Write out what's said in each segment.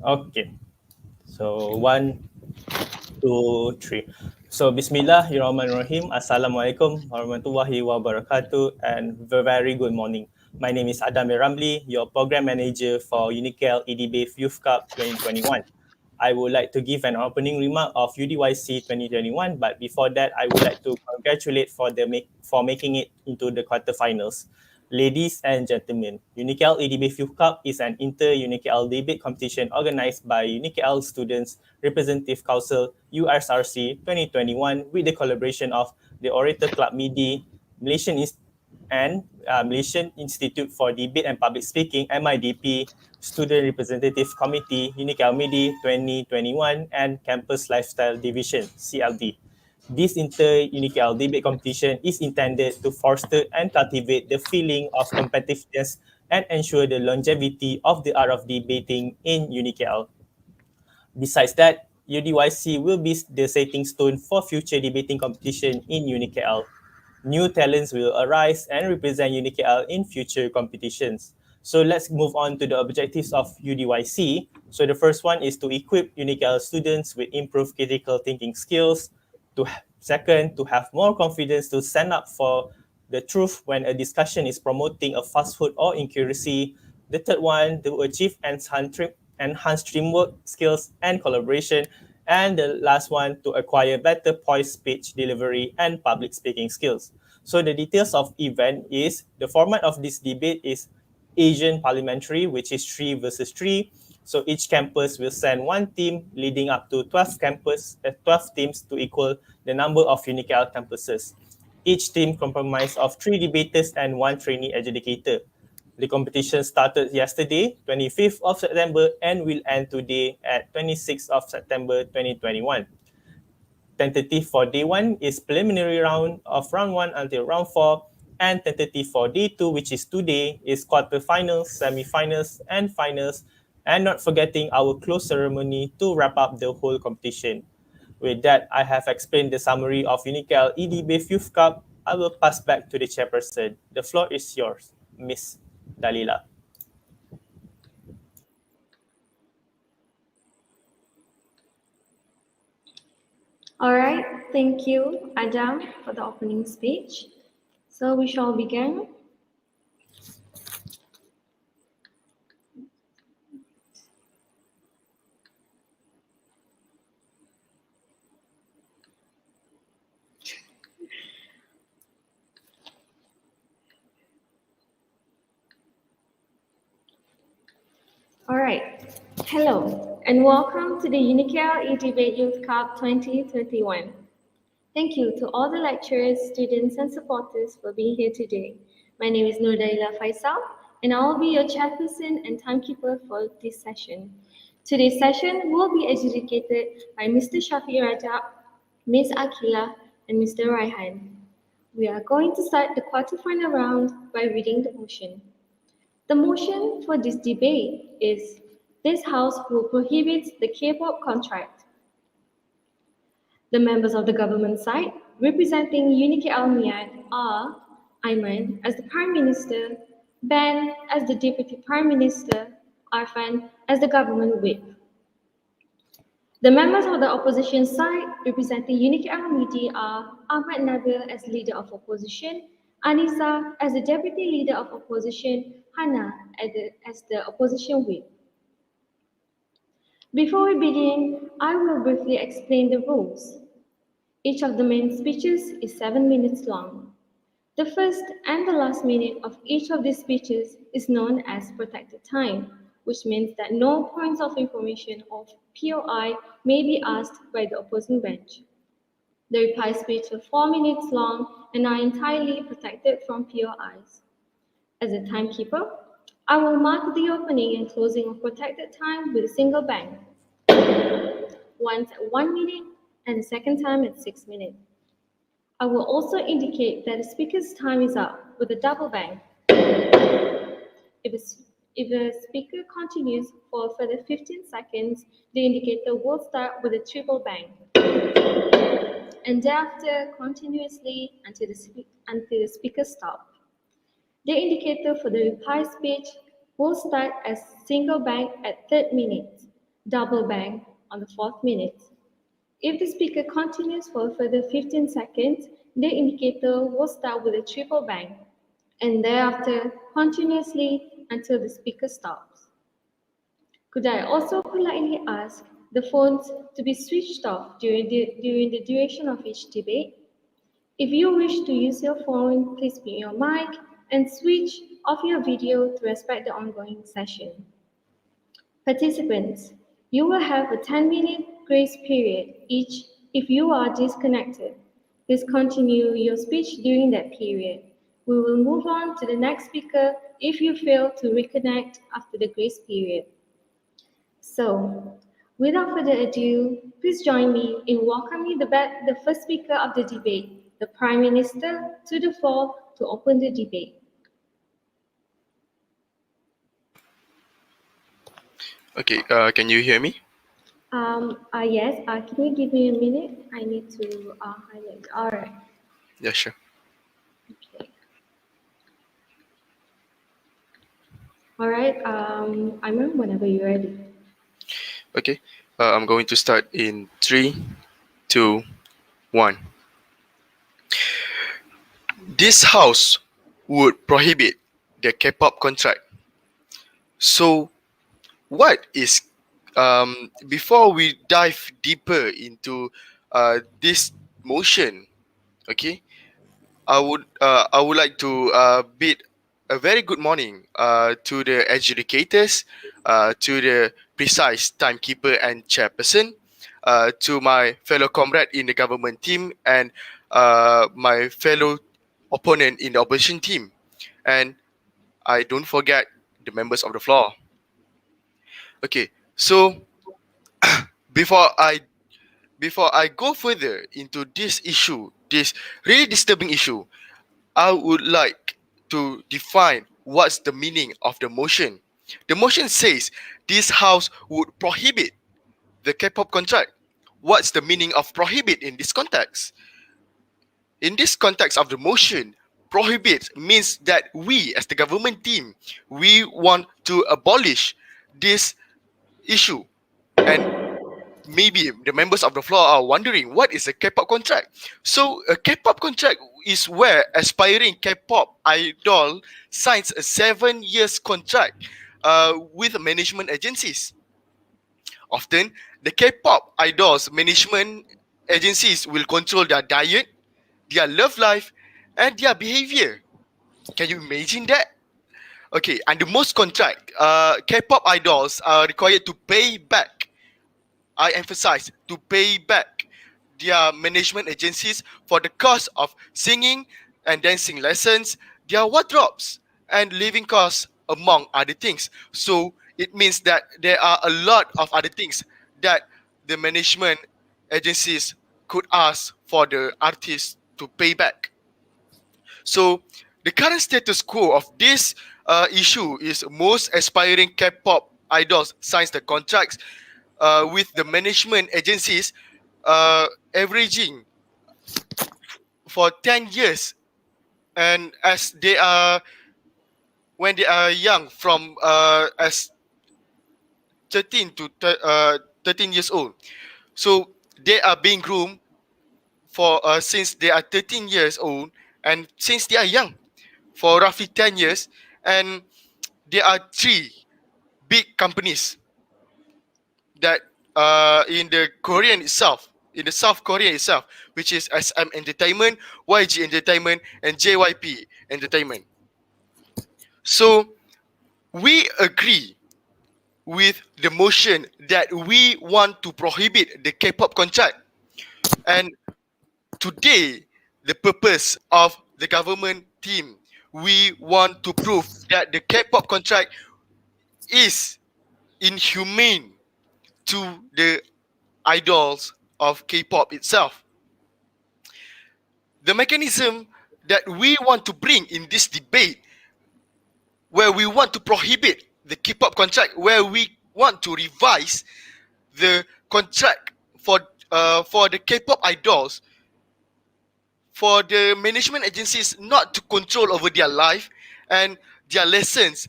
Okay. So one, two, three. So Bismillahirrahmanirrahim. Assalamualaikum warahmatullahi wabarakatuh and very good morning. My name is Adam Ramli, your program manager for Unical EDB Youth Cup 2021. I would like to give an opening remark of UDYC 2021, but before that, I would like to congratulate for making it into the quarterfinals. Ladies and gentlemen, Unical EDB Youth Cup is an inter-Unical debate competition organized by Unical Students Representative Council USRC 2021 with the collaboration of the Orator Club MIDI, Malaysian Malaysian Institute for Debate and Public Speaking (MIDP), Student Representative Committee Unical MIDI 2021, and Campus Lifestyle Division (CLD). This inter-unical debate competition is intended to foster and cultivate the feeling of competitiveness and ensure the longevity of the art of debating in Unical. Besides that, UDYC will be the setting stone for future debating competition in UniKL. New talents will arise and represent UniKL in future competitions. So let's move on to the objectives of UDYC. So the first one is to equip UniKL students with improved critical thinking skills. Second, to have more confidence to stand up for the truth when a discussion is promoting a falsehood or inaccuracy. The third one, to achieve enhanced teamwork skills and collaboration. And the last one, to acquire better poised speech delivery and public speaking skills. So the details of event is the format of this debate is Asian parliamentary, which is 3 versus 3. So each campus will send one team, leading up to 12 teams to equal the number of Unical campuses. Each team comprised of 3 debaters and one trainee adjudicator. The competition started yesterday, 25th of September, and will end today at 26th of September 2021. Tentative for day one is preliminary round of round one until round four, and tentative for day two, which is today, is quarterfinals, semifinals, and finals, and not forgetting our close ceremony to wrap up the whole competition. With that, I have explained the summary of Unical EDB Youth Cup. I will pass back to the chairperson. The floor is yours, Miss Dalila. All right, thank you, Adam, for the opening speech. So we shall begin. All right, hello, and welcome to the Unicare eDebate Youth Cup 2021. Thank you to all the lecturers, students, and supporters for being here today. My name is Nurdaila Faisal, and I will be your chairperson and timekeeper for this session. Today's session will be adjudicated by Mr. Shafi Rajab, Ms. Akila, and Mr. Raihan. We are going to start the quarterfinal round by reading the motion. The motion for this debate is this House will prohibit the K-pop contract. The members of the government side representing Uniki Al-Miyad are Ayman as the Prime Minister, Ben as the Deputy Prime Minister, Arfan as the government whip. The members of the opposition side representing Uniki Al-Midi are Ahmad Nabil as leader of opposition, Anisa as the deputy leader of opposition, Hannah as the opposition whip. Before we begin, I will briefly explain the rules. Each of the main speeches is 7 minutes long. The first and the last minute of each of these speeches is known as protected time, which means that no points of information of POI may be asked by the opposing bench. The reply speeches are 4 minutes long and are entirely protected from POIs. As a timekeeper, I will mark the opening and closing of protected time with a single bang, once at 1 minute and the second time at 6 minutes. I will also indicate that the speaker's time is up with a double bang. If the speaker continues for a further 15 seconds, the indicator will start with a triple bang, and thereafter continuously until the speaker stops. The indicator for the reply speech will start as single bang at 3rd minute, double bang on the fourth minute. If the speaker continues for a further 15 seconds, the indicator will start with a triple bang and thereafter continuously until the speaker stops. Could I also politely ask the phones to be switched off during the duration of each debate? If you wish to use your phone, please mute your mic and switch off your video to respect the ongoing session. Participants, you will have a 10-minute grace period each if you are disconnected. Please continue your speech during that period. We will move on to the next speaker if you fail to reconnect after the grace period. So, without further ado, please join me in welcoming the first speaker of the debate, the Prime Minister, to the floor to open the debate. Okay, can you hear me? Yes, can you give me a minute? I need to highlight. All right. Yeah, sure. Okay. All right. I'm ready whenever you're ready. Okay, I'm going to start in 3, 2, 1. This house would prohibit the K-pop contract. So, what is before we dive deeper into this motion? Okay, I would like to bid a very good morning to the adjudicators, to the precise timekeeper and chairperson, to my fellow comrade in the government team, and my fellow opponent in the opposition team, and I don't forget the members of the floor. Okay, so before I before I go further into this issue, this really disturbing issue, I would like to define what's the meaning of the motion. The motion says this house would prohibit the K-pop contract. What's the meaning of prohibit in this context? In this context of the motion, prohibit means that we, as the government team, we want to abolish this issue. And maybe the members of the floor are wondering what is a K-pop contract. So a K-pop contract is where aspiring K-pop idol signs a 7 years contract with management agencies. Often, the K-pop idols management agencies will control their diet, their love life, and their behavior. Can you imagine that? Okay, and the most contract, K-pop idols are required to pay back. I emphasize to pay back their management agencies for the cost of singing and dancing lessons, their wardrobes, and living costs, among other things. So it means that there are a lot of other things that the management agencies could ask for the artists to pay back. So the current status quo of this issue is most aspiring K-pop idols signs the contracts with the management agencies averaging for 10 years, and as they are when they are young from as 13 to 13 years old, so they are being groomed for since they are 13 years old, and since they are young for roughly 10 years, and there are three big companies that in the Korean itself, in the South Korea itself, which is SM Entertainment, YG Entertainment, and JYP Entertainment. So we agree with the motion that we want to prohibit the K-pop contract. And today, the purpose of the government team, we want to prove that the K-pop contract is inhumane to the idols of K-pop itself. The mechanism that we want to bring in this debate, where we want to prohibit the K-pop contract, where we want to revise the contract for the K-pop idols, for the management agencies not to control over their life, and their lessons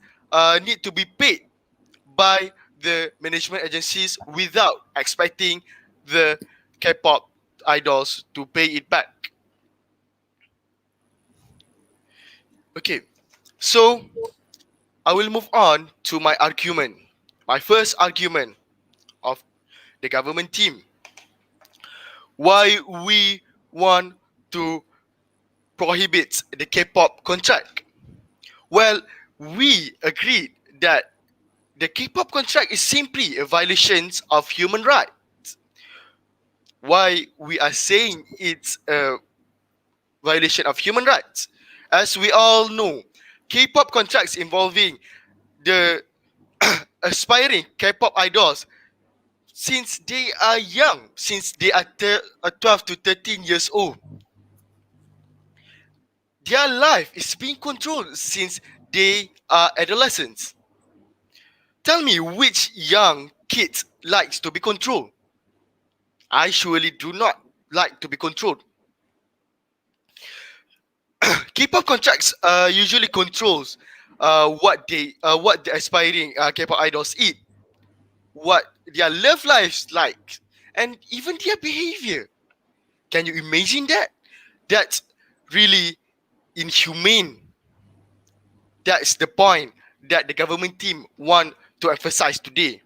need to be paid by the management agencies without expecting the K-pop idols to pay it back. Okay, so I will move on to my argument. My first argument of the government team. Why we want to prohibit the K-pop contract? Well, we agreed that the K-pop contract is simply a violation of human rights. Why we are saying it's a violation of human rights? As we all know, K-pop contracts involving the aspiring K-pop idols since they are young, since they are 12 to 13 years old. Their life is being controlled since they are adolescents. Tell me which young kid likes to be controlled? I surely do not like to be controlled. K-pop contracts usually controls what the aspiring K-pop idols eat, what their love lives like, and even their behavior. Can you imagine that? That's really inhumane. That's the point that the government team want to emphasize today.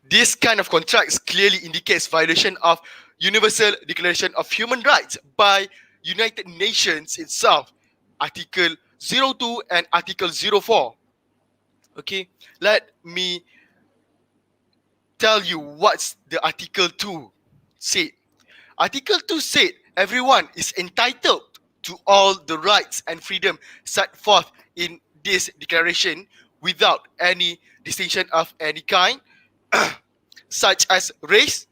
This kind of contracts clearly indicates violation of Universal Declaration of Human Rights by United Nations itself, Article 02 and Article 04. Okay, let me tell you what's the Article 2 said. Article 2 said everyone is entitled to all the rights and freedom set forth in this declaration without any distinction of any kind, such as race,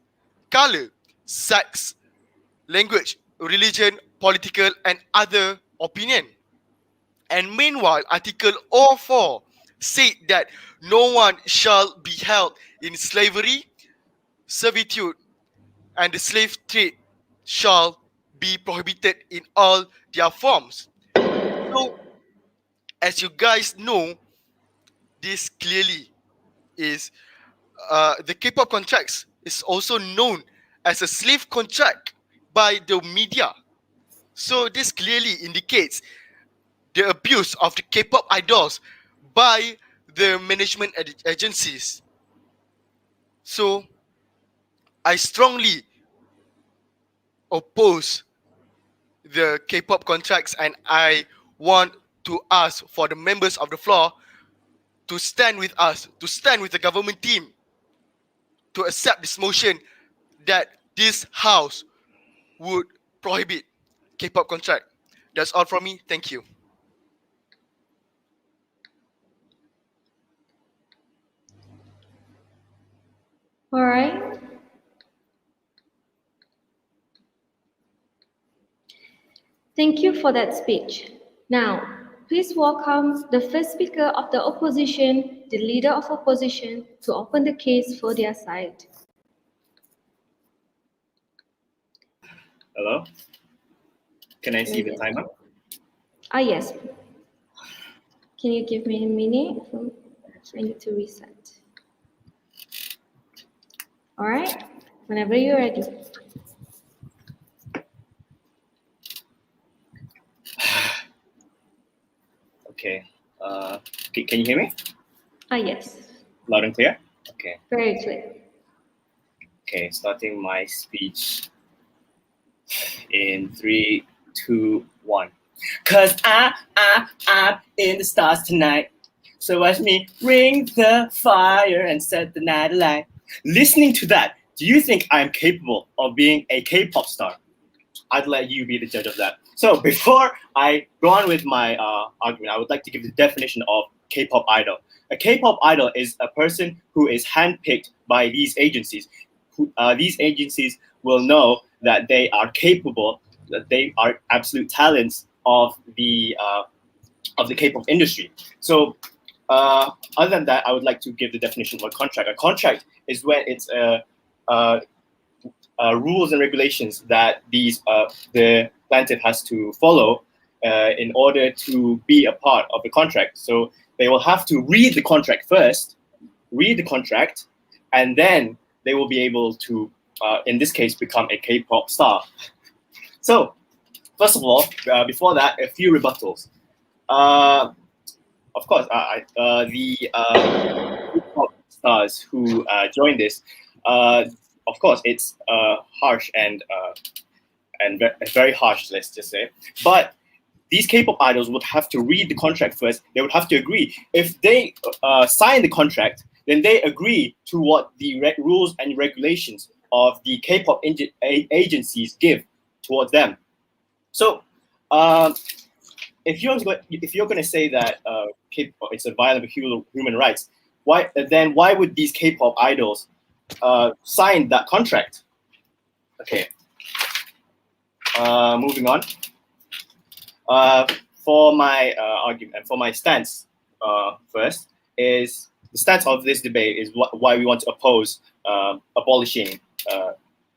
color, sex, language, religion, political, and other opinion. And meanwhile, Article 04 said that no one shall be held in slavery, servitude, and the slave trade shall be prohibited in all their forms. So, as you guys know, this clearly is the K-pop contracts is also known as a slave contract by the media. So this clearly indicates the abuse of the K-pop idols by the management agencies. So I strongly oppose the K-pop contracts, and I want to ask for the members of the floor to stand with us, to stand with the government team, to accept this motion that this house would prohibit K-pop contract. That's all from me. Thank you. All right. Thank you for that speech. Now, please welcome the first speaker of the opposition, the leader of opposition, to open the case for their side. Hello? Can I see the timer? Ah, yes. Can you give me a minute? I need to reset. All right, whenever you're ready. Okay. Can you hear me? Ah, yes. Loud and clear? Okay. Very clear. Okay, starting my speech in 3, 2, 1. Cause I'm in the stars tonight. So watch me ring the fire and set the night alight. Listening to that, do you think I'm capable of being a K-pop star? I'd let you be the judge of that. So before I go on with my argument, I would like to give the definition of K-pop idol. A K-pop idol is a person who is handpicked by these agencies. These agencies will know that they are capable, that they are absolute talents of the K-pop industry. So other than that, I would like to give the definition of a contract. A contract is when it's rules and regulations that the plaintiff has to follow in order to be a part of the contract. So they will have to read the contract first, read the contract, and then they will be able to, in this case, become a K-pop star. So, first of all, before that, a few rebuttals. Of course, the K-pop stars who joined this, of course, it's harsh and very harsh, let's just say. But these K-pop idols would have to read the contract first. They would have to agree. If they sign the contract, then they agree to what the rules and regulations of the K-pop agencies give towards them. So, if you're going to say that K-pop it's a violation of human rights, why would these K-pop idols sign that contract? Okay. Moving on. For my argument, for my stance, first is the stance of this debate is why we want to oppose abolishing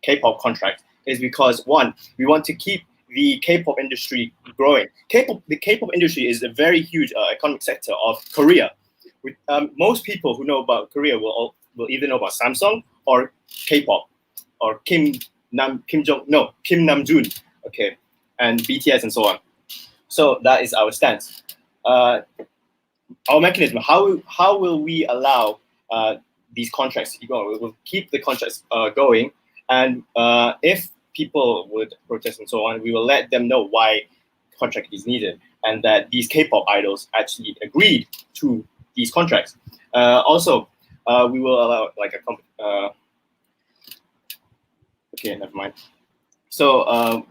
K-pop contract is because one, we want to keep the K-pop industry growing. The K-pop industry is a very huge economic sector of Korea. Most people who know about Korea will either know about Samsung or K-pop or Kim Namjoon, okay, and BTS and so on. So that is our stance. Our mechanism. How will we allow these contracts to keep going? We will keep the contracts going, and if people would protest and so on, we will let them know why contract is needed and that these K-pop idols actually agreed to these contracts. Also, we will allow like okay, never mind. So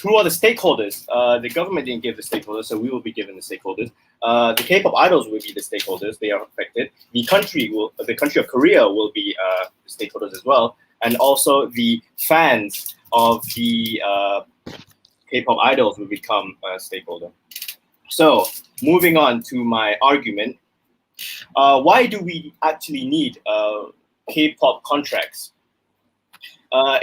who are the stakeholders? The government didn't give the stakeholders, so we will be given the stakeholders. The K-pop idols will be the stakeholders; they are affected. The country of Korea will be the stakeholders as well, and also the fans of the K-pop idols will become a stakeholder. So, moving on to my argument, why do we actually need K-pop contracts?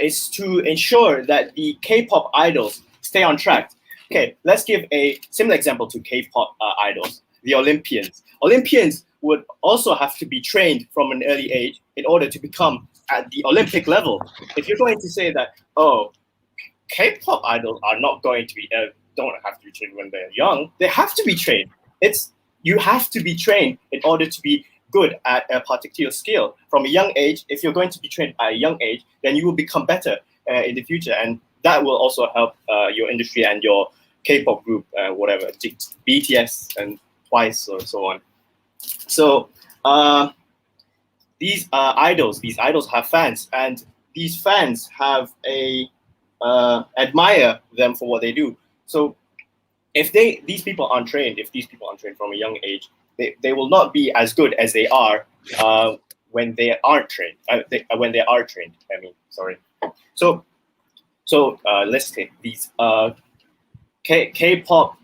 Is to ensure that the K-pop idols stay on track. Okay, let's give a similar example to K-pop idols, the Olympians. Olympians would also have to be trained from an early age in order to become at the Olympic level. If you're going to say that, oh, K-pop idols are not going to be, don't have to be trained when they're young, they have to be trained. You have to be trained in order to be good at a particular skill from a young age. If you're going to be trained at a young age, then you will become better in the future, and that will also help your industry and your K-pop group, whatever, BTS and Twice or so on. So these idols have fans, and these fans have admire them for what they do. So if these people aren't trained from a young age, they will not be as good as they are when they aren't trained. When they are trained, I mean, sorry. So let's take these K-pop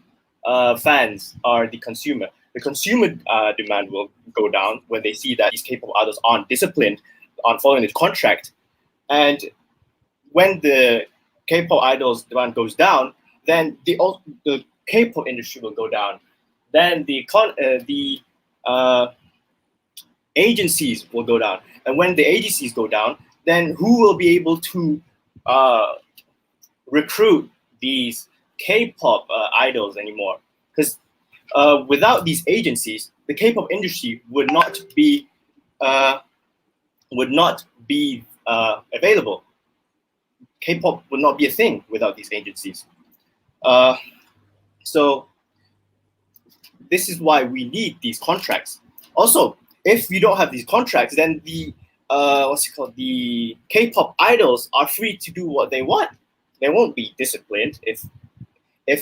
fans are the consumer. The consumer demand will go down when they see that these K-pop idols aren't disciplined, aren't following the contract, and when the K-pop idols demand goes down, then the K-pop industry will go down. Then the agencies will go down, and when the agencies go down, then who will be able to recruit these K-pop idols anymore? Because without these agencies, the K-pop industry would not be available. K-pop would not be a thing without these agencies. So this is why we need these contracts. Also, if we don't have these contracts, then the the K-pop idols are free to do what they want. They won't be disciplined. If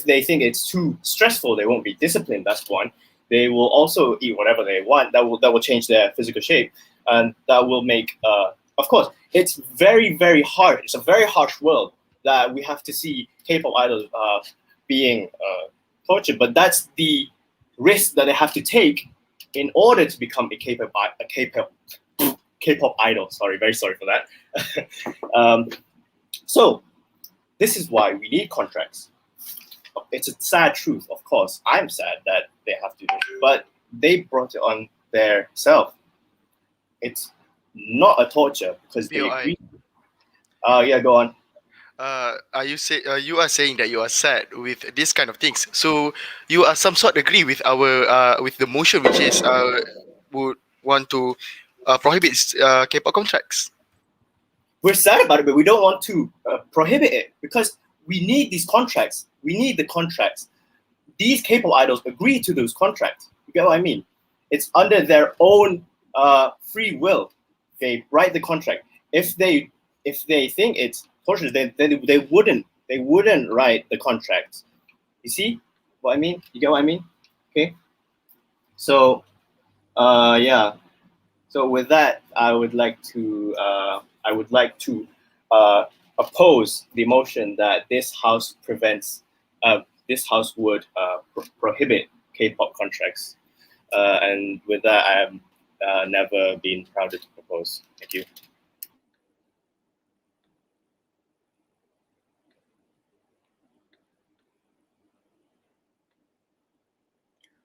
they think it's too stressful, they won't be disciplined. That's one. They will also eat whatever they want. That will change their physical shape, and that will make. Of course, it's very, very hard. It's a very harsh world that we have to see K-pop idols being tortured. But that's the risk that they have to take in order to become a K-pop idol. Sorry, very sorry for that. So this is why we need contracts. It's a sad truth, of course. I'm sad that they have to do it, but they brought it on their self. it's not a torture because they POI. agree. Yeah, go on. You are saying that you are sad with this kind of things. So you are some sort agree with our with the motion which is would want to prohibit K-pop contracts. We're sad about it, but we don't want to prohibit it because we need these contracts. We need the contracts. These K-pop idols agree to those contracts. You get what I mean? It's under their own free will. They write the contract. If they think it's torture, then they wouldn't write the contract. You see what I mean? You get what I mean? Okay. So yeah. So with that, I would like to uh, oppose the motion that this house prevents. This house would prohibit K-pop contracts, and with that, I have never been prouded to propose. Thank you.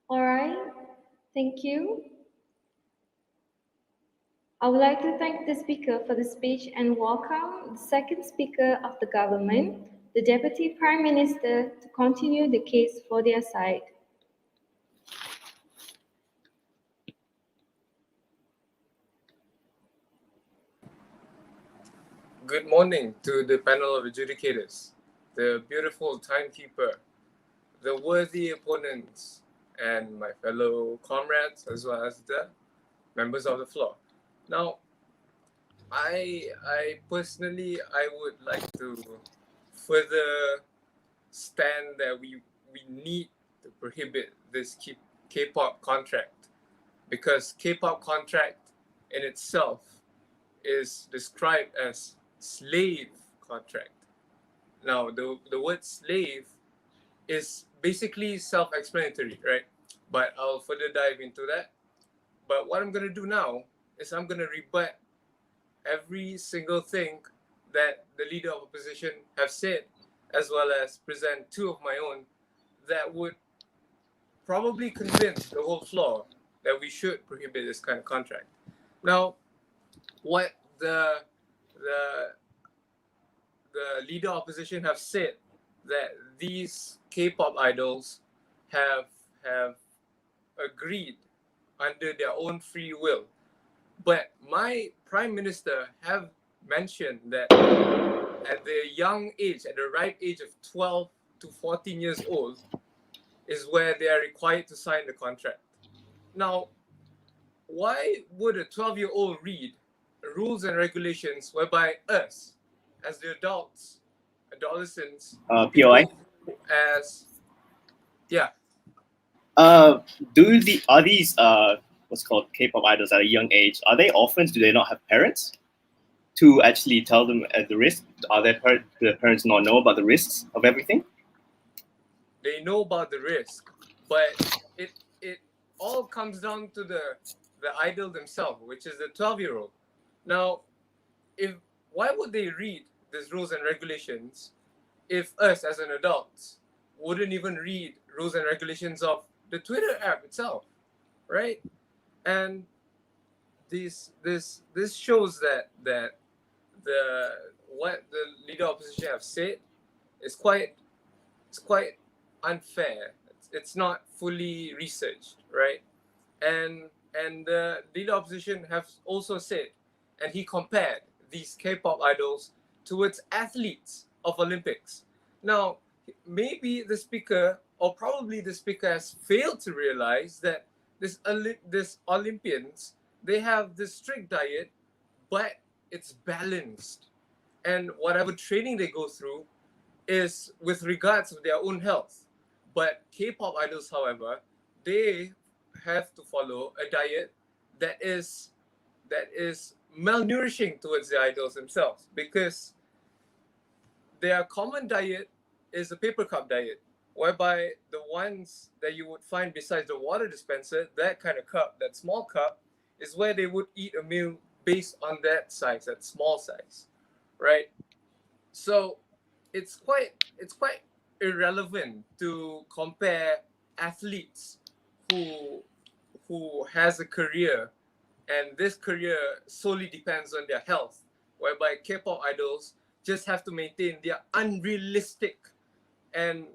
All right, thank you. I would like to thank the speaker for the speech and welcome the second speaker of the government, the Deputy Prime Minister, to continue the case for their side. Good morning to the panel of adjudicators, the beautiful timekeeper, the worthy opponents, and my fellow comrades, as well as the members of the floor. Now, I personally, I would like to further stand that we need to prohibit this K-pop contract because K-pop contract in itself is described as slave contract. Now, the word slave is basically self-explanatory, right? But I'll further dive into that. But what I'm going to do now is I'm going to rebut every single thing that the leader of opposition have said, as well as present two of my own that would probably convince the whole floor that we should prohibit this kind of contract. Now, what the the leader opposition have said that these K-pop idols have agreed under their own free will. But my prime minister have mentioned that at the young age, at the ripe age of 12 to 14 years old, is where they are required to sign the contract. Now, why would a 12-year-old read rules and regulations whereby us, as the adults, adolescents, POI. people as yeah, Are these what's called K-pop idols at a young age? Are they orphans? Do they not have parents to actually tell them at the risk? Do their parents not know about the risks of everything? they know about the risk, but it all comes down to the idol themselves, which is the 12-year-old. Now, if why would they read these rules and regulations if us as an adults wouldn't even read rules and regulations of the Twitter app itself, right? And this shows that the what the leader of opposition have said is quite unfair. It's not fully researched, right? And the leader opposition have also said, and he compared these K-pop idols towards athletes of Olympics. Now, maybe the speaker, or probably the speaker, has failed to realize that this Olympians, they have this strict diet, but it's balanced, and whatever training they go through is with regards to their own health. But K-pop idols, however, they have to follow a diet that is malnourishing towards the idols themselves, because their common diet is a paper cup diet, whereby the ones that you would find besides the water dispenser, that kind of cup, that small cup, is where they would eat a meal based on that size, that small size, right? So it's quite irrelevant to compare athletes who who has a career and this career solely depends on their health, whereby K-pop idols just have to maintain their unrealistic and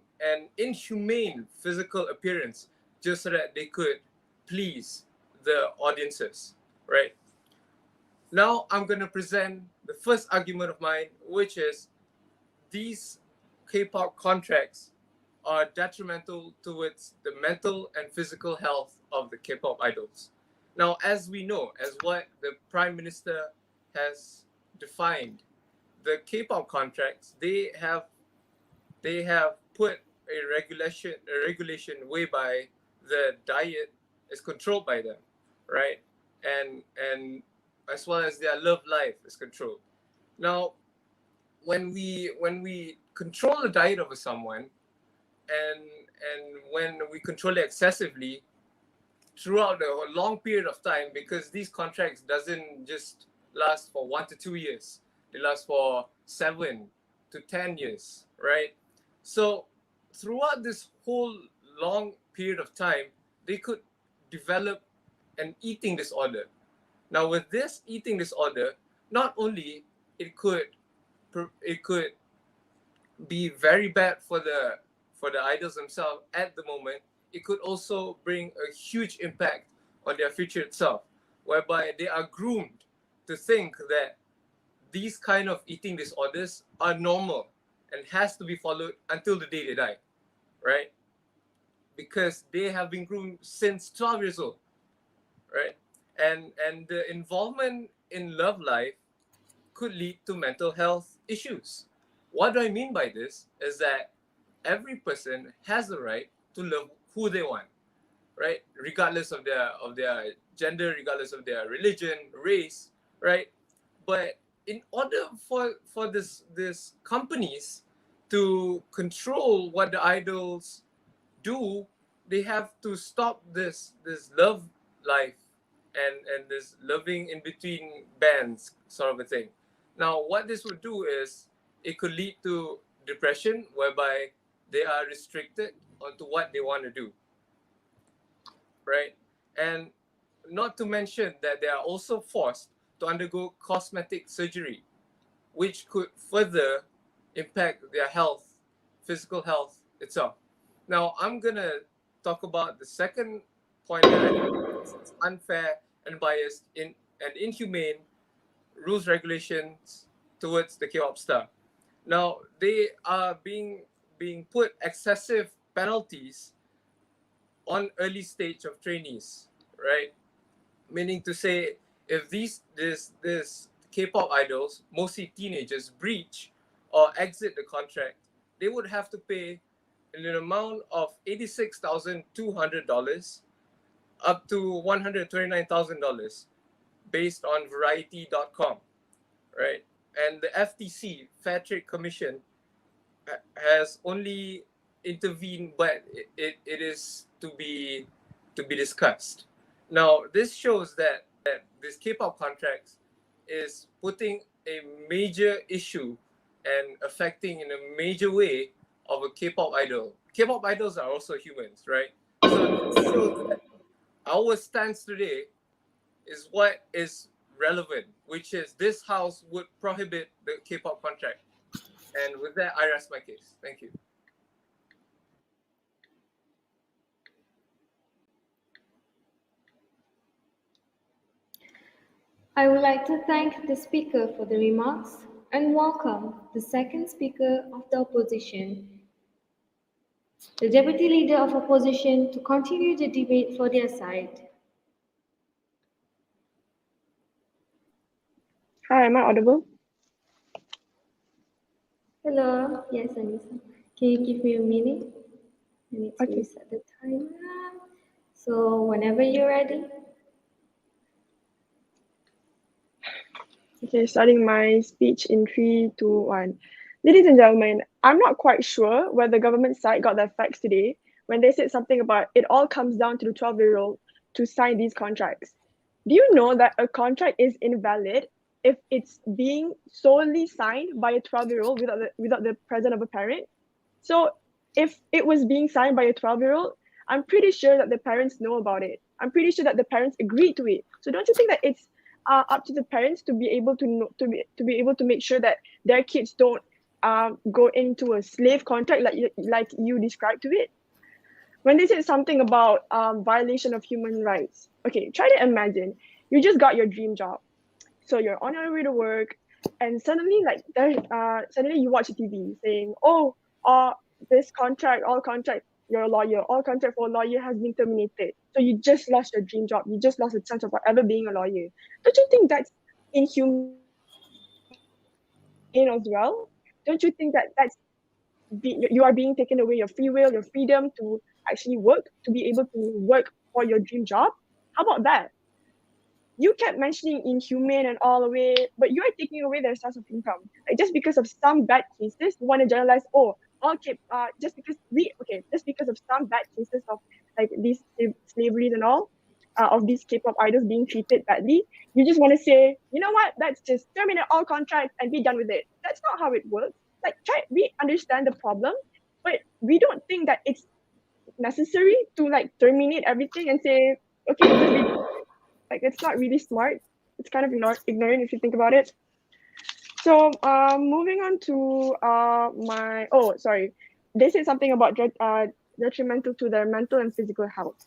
inhumane physical appearance just so that they could please the audiences, right? Now I'm going to present the first argument of mine, which is these K-pop contracts are detrimental towards the mental and physical health of the K-pop idols. Now, as we know, as what the Prime Minister has defined, the K-pop contracts, they have put a regulation whereby the diet is controlled by them, right? And as well as their love life is controlled. Now, when we control the diet of someone, and when we control it excessively throughout a long period of time, because these contracts doesn't just last for 1 to 2 years, they last for 7 to 10 years, right? So throughout this whole long period of time, they could develop an eating disorder. Now with this eating disorder, not only it could it could be very bad for the idols themselves at the moment, it could also bring a huge impact on their future itself, whereby they are groomed to think that these kind of eating disorders are normal and has to be followed until the day they die, right? Because they have been groomed since 12 years old, right? And the involvement in love life could lead to mental health issues. What do I mean by this is that every person has the right to love who they want, right? Regardless of their gender, regardless of their religion, race, right? But in order for this companies to control what the idols do, they have to stop this love life and this loving in between bands sort of a thing. Now, what this would do is it could lead to depression, whereby they are restricted onto what they want to do, right? And not to mention that they are also forced to undergo cosmetic surgery, which could further impact their health, physical health itself. Now, I'm gonna talk about the second point that I think is unfair and biased in and inhumane rules regulations towards the K-pop star. Now, they are being put excessive penalties on early stage of trainees, right? Meaning to say, if this K-pop idols, mostly teenagers, breach or exit the contract, they would have to pay an amount of $86,200 up to $129,000 based on Variety.com, right? And the FTC, Fair Trade Commission, has only intervened, but it is to be discussed. Now, this shows that this K-pop contracts is putting a major issue and affecting in a major way of a K-pop idol. K-pop idols are also humans, right? So this shows that our stance today is what is relevant, which is this house would prohibit the K-pop contract. And with that, I rest my case. Thank you. I would like to thank the speaker for the remarks and welcome the second speaker of the opposition, the Deputy Leader of Opposition, to continue the debate for their side. Hi, am I audible? Hello, yes, Anissa. Can you give me a minute? I need to Okay. reset the timer. So whenever you're ready. Okay, starting my speech in 3, 2, 1. Ladies and gentlemen, I'm not quite sure where the government side got their facts today when they said something about it all comes down to the 12-year-old to sign these contracts. Do you know that a contract is invalid if it's being solely signed by a 12-year-old without the presence of a parent? So if it was being signed by a 12-year-old, I'm pretty sure that the parents know about it. I'm pretty sure that the parents agreed to it. So don't you think that it's up to the parents to be able to know, to be able to make sure that their kids don't go into a slave contract like you described to it? When they said something about violation of human rights, okay, try to imagine you just got your dream job, so you're on your way to work, and suddenly suddenly you watch a TV saying, oh, uh, this contract, all contract, you're a lawyer, all contract for a lawyer has been terminated. So you just lost your dream job. You just lost a chance of ever being a lawyer. Don't you think that's inhumane as well? Don't you think that you are being taken away your free will, your freedom to actually work, to be able to work for your dream job? How about that? You kept mentioning inhumane and all the way, but you are taking away their source of income. Like just because of some bad cases, you want to generalize, oh, all just because of some bad cases of like these slaveries and all, of these K-pop idols being treated badly, you just want to say, you know what, let's just terminate all contracts and be done with it. That's not how it works. Like, we understand the problem, but we don't think that it's necessary to like terminate everything and say, okay, just be like, it's not really smart. It's kind of ignorant if you think about it. So, moving on to sorry, they said something about detrimental to their mental and physical health.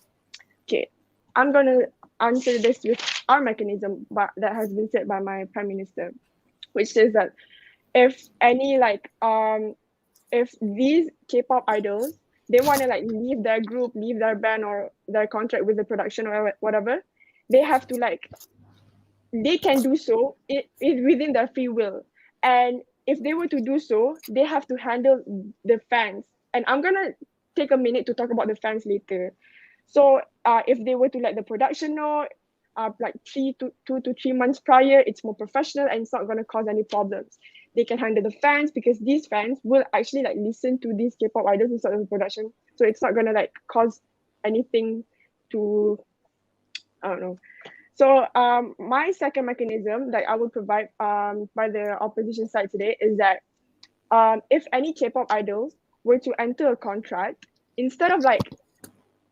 Okay, I'm gonna answer this with our mechanism, but that has been said by my prime minister, which says that if any if these K-pop idols, they want to like leave their group, leave their band or their contract with the production or whatever, they have to like, they can do so it within their free will. And if they were to do so, they have to handle the fans. And I'm gonna take a minute to talk about the fans later. So if they were to let the production know, like 2 to 3 months prior, it's more professional and it's not gonna cause any problems. They can handle the fans because these fans will actually like listen to these K-pop idols instead of the production. So it's not gonna like cause anything to, I don't know. So my second mechanism that I would provide by the opposition side today is that if any K-pop idols were to enter a contract, instead of like,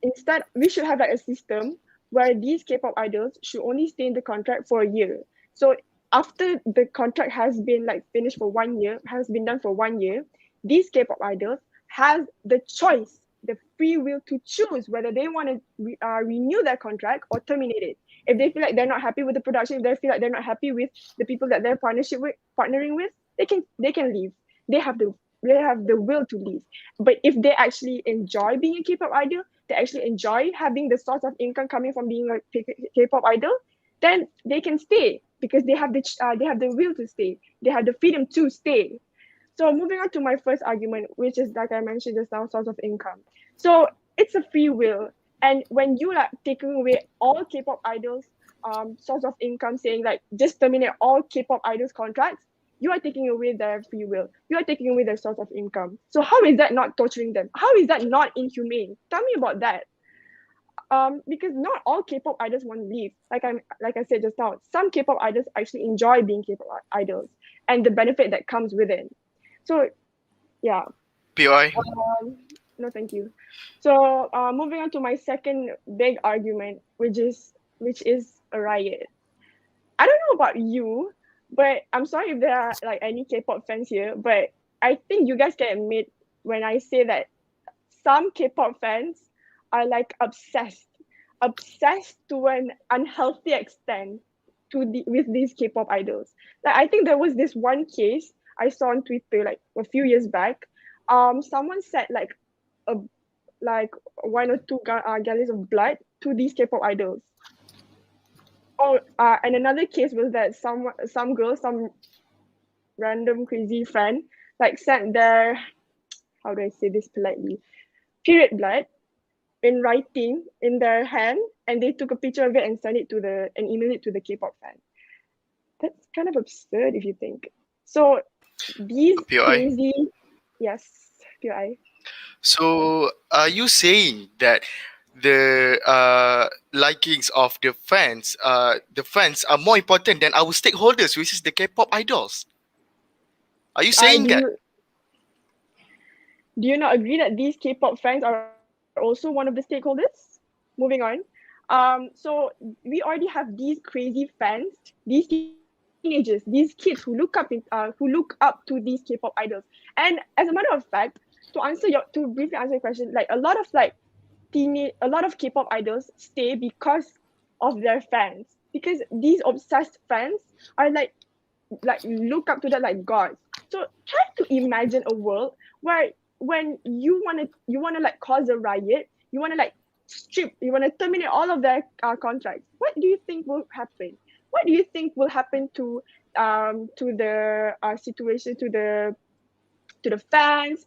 instead we should have like a system where these K-pop idols should only stay in the contract for a year. So after the contract has been like finished for 1 year, has been done for 1 year, these K-pop idols have the choice, the free will to choose whether they want to renew their contract or terminate it. If they feel like they're not happy with the production, if they feel like they're not happy with the people that they're partnering with, they can leave. They have the will to leave. But if they actually enjoy being a K-pop idol, they actually enjoy having the source of income coming from being a K-pop idol, then they can stay because they have the will to stay. They have the freedom to stay. So moving on to my first argument, which is like I mentioned just now, source of income. So it's a free will, and when you like taking away all K-pop idols source of income, saying like just terminate all K-pop idols contracts, you are taking away their free will. You are taking away their source of income. So how is that not torturing them? How is that not inhumane? Tell me about that. Because not all K-pop idols want to leave. Like I said just now, some K-pop idols actually enjoy being K-pop idols and the benefit that comes with it. So yeah. POI. No, thank you. So moving on to my second big argument, which is a riot. I don't know about you, but I'm sorry if there are like any K-pop fans here, but I think you guys can admit when I say that some K-pop fans are like obsessed to an unhealthy extent with these K-pop idols. Like I think there was this one case I saw on Twitter like a few years back. Someone said like a like 1 or 2 gallons of blood to these K-pop idols. Oh, and another case was that some girl, some random crazy friend, like sent their, how do I say this politely, period blood in writing in their hand, and they took a picture of it and sent it to and emailed it to the K-pop fan. That's kind of absurd if you think. So these POI. crazy, yes, PI. So are you saying that the likings of the fans are more important than our stakeholders, which is the K-pop idols? Are you saying Do that? you not agree that these K-pop fans are also one of the stakeholders? Moving on. So we already have these crazy fans, these teenagers, these kids who look up to these K-pop idols. And as a matter of fact, to briefly answer your question, like a lot of K-pop idols stay because of their fans. Because these obsessed fans are like look up to them like gods. So try to imagine a world where when you wanna like cause a riot, you wanna terminate all of their contracts. What do you think will happen? What do you think will happen to the situation to the fans?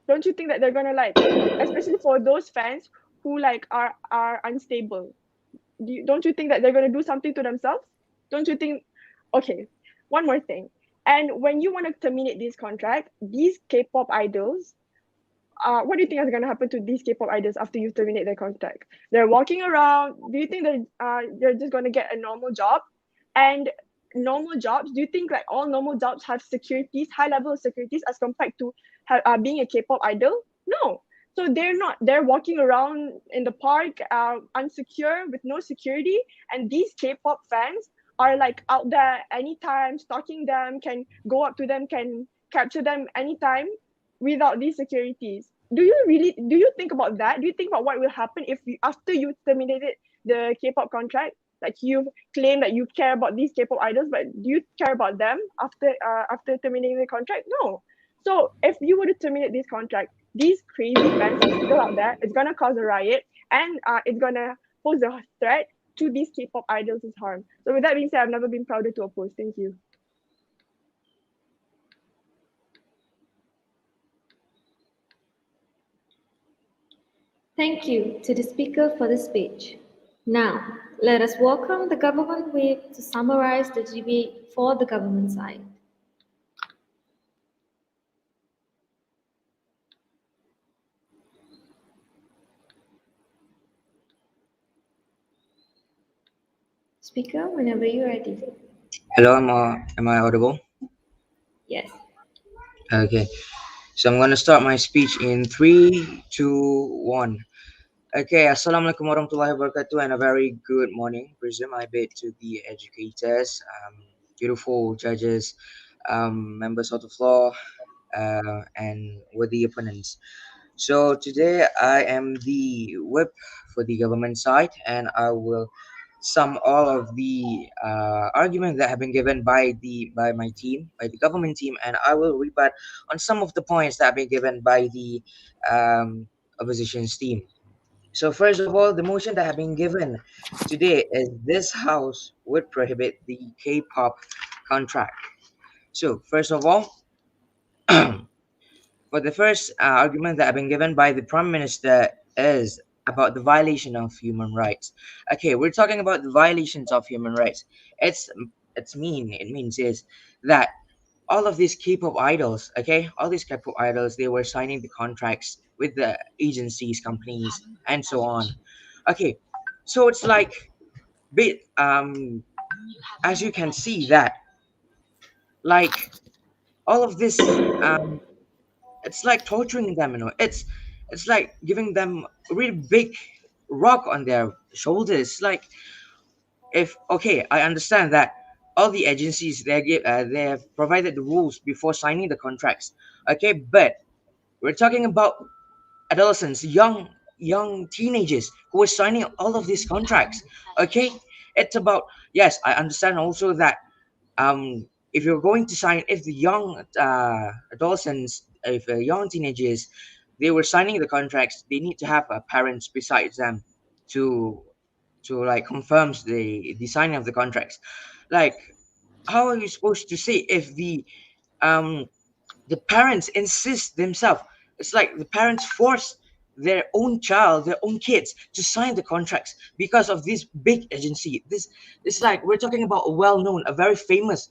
Don't you think that they're gonna like, especially for those fans who like are unstable? Don't you think that they're gonna do something to themselves? Don't you think? Okay, one more thing. And when you want to terminate this contract, these K-pop idols, what do you think is gonna happen to these K-pop idols after you terminate their contract? They're walking around. Do you think they're just gonna get a normal job? And normal jobs, do you think like all normal jobs have securities, high level of securities as compared to being a K-pop idol? No. So they're not. They're walking around in the park, unsecure with no security, and these K-pop fans are like out there anytime, stalking them, can go up to them, can capture them anytime without these securities. Do you think about that? Do you think about what will happen if after you terminated the K-pop contract? Like you've claimed that you care about these K-pop idols, but do you care about them after terminating the contract? No. So if you were to terminate this contract, these crazy fans are still out there. It's gonna cause a riot, and it's gonna pose a threat to these K-pop idols' harm. So with that being said, I've never been prouder to oppose. Thank you. Thank you to the speaker for the speech. Now, let us welcome the government whip to summarize the debate for the government side. Speaker, whenever you're ready. Hello, am I audible? Yes. Okay, so I'm gonna start my speech in three, two, one. Okay, Assalamualaikum warahmatullahi wabarakatuh, and a very good morning. Presume I bid to the educators, beautiful judges, members of the floor, and worthy opponents. So today I am the whip for the government side, and I will sum all of the arguments that have been given by my team, by the government team, and I will rebut on some of the points that have been given by the opposition's team. So first of all, the motion that have been given today is this house would prohibit the K-pop contract. So first of all, for the first argument that have been given by the Prime Minister is about the violation of human rights. Okay, we're talking about the violations of human rights. It's it means is that all of these K-pop idols, okay, all these K-pop idols, they were signing the contracts with the agencies, companies, and so on. Okay, so it's like bit as you can see that like all of this it's like torturing them, it's like giving them a really big rock on their shoulders. Like, if okay, I understand that all the agencies they have provided the rules before signing the contracts, okay, but we're talking about adolescents, young teenagers who are signing all of these contracts, okay. It's about, yes, I understand also that if you're going to sign, if the young adolescents, if young teenagers, they were signing the contracts, they need to have parents besides them to like confirms the signing of the contracts. Like, how are you supposed to say if um the parents insist themselves? It's like the parents force their own child, their own kids, to sign the contracts because of this big agency. This it's like we're talking about a well-known, a very famous,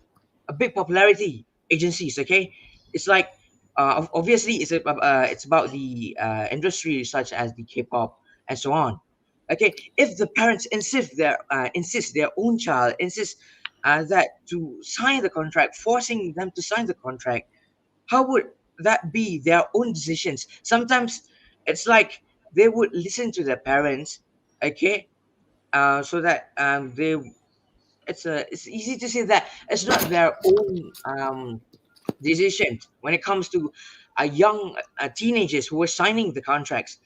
a big popularity agencies. Okay, it's like obviously it's about the industry such as the K-pop and so on. Okay, if the parents insist their own child insist that to sign the contract, forcing them to sign the contract, how would that be their own decisions? Sometimes it's like they would listen to their parents, okay, so that they it's easy to say that it's not their own decisions when it comes to young teenagers who are signing the contracts.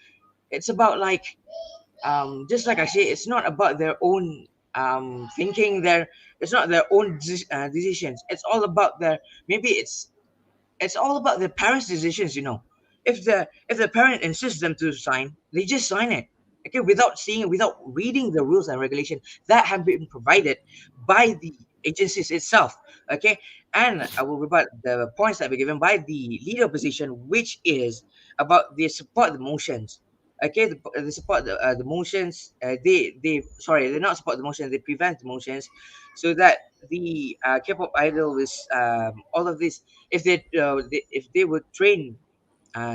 It's about like just like I say, it's not about their own thinking. It's not their own decisions. It's all about their maybe it's all about the parents' decisions. If the parent insists them to sign, they just sign it. Okay, without seeing it, without reading the rules and regulations that have been provided by the agencies itself. Okay, and I will rebut the points that were given by the leader opposition, which is about they support the motions. Okay, they support the motions. They sorry, they not support the motions. They prevent the motions, so that the K-pop idol is all of this if they were trained